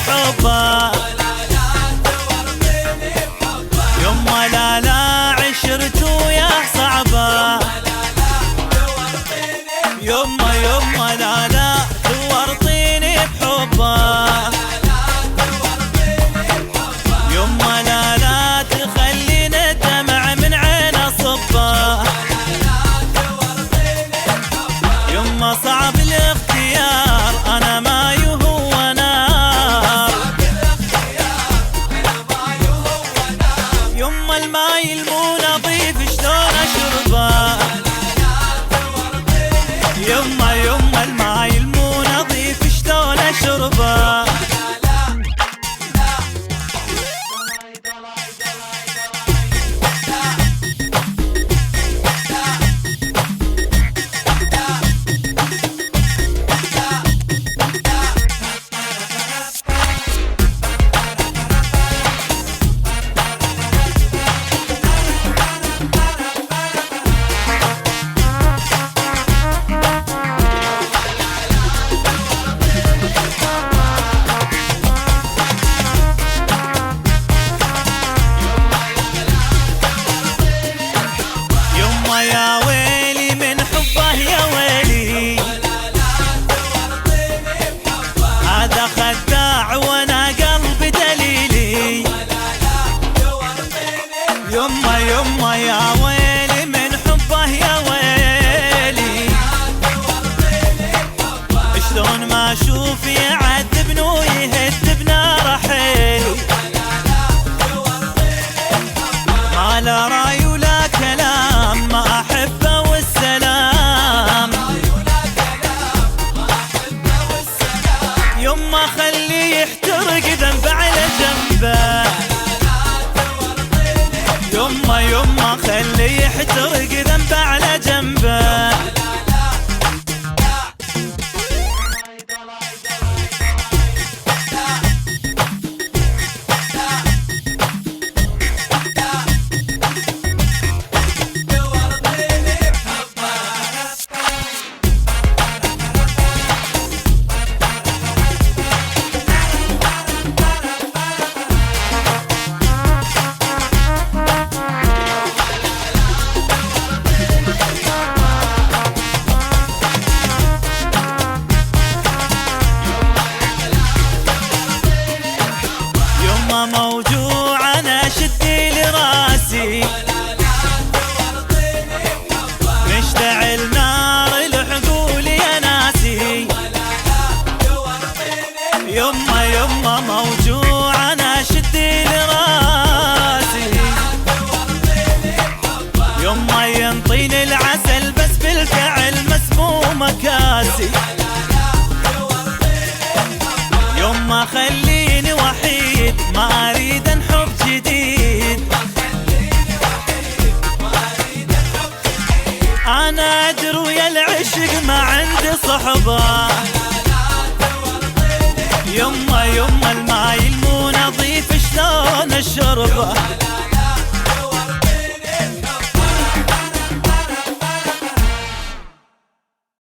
بحبه. يما لا لا عشرت وياه صعبه. يما يما لا لا تورطيني بحبه. يما لا لا تخليني الدمع من عين اصبه. يما صعب الاختيار انا ما يهوى نار. يما الماي المو نظيف شلون اشربه. يما يما الماي المو نظيف شلون اشربه. يا ويلي من حبه يا ويلي. هذا خداع وانا قلبي دليلي. يما يما يا ويلي من حبه يا ويلي. شلون ما اشوف يعذبني ويهد بنار حيلي. ما لا راي ولا كلام ما احبه والسلام. يما خليه يحترق ذنب على جنبه. يما يما خليه يحترق ذنب على جنبه. موجوع انا شدي لراسي. مشتعل نار العقول يا ناسي. يما يما موجوع انا شدي لراسي. يما ينطيني العسل بس بالفعل مسمومه كاسي. يما خليني وحيد ما اريد حب جديد. انا ادري ويا العشق ما عندي صحبه. يما يما الماي المو نظيف شلون اشربه.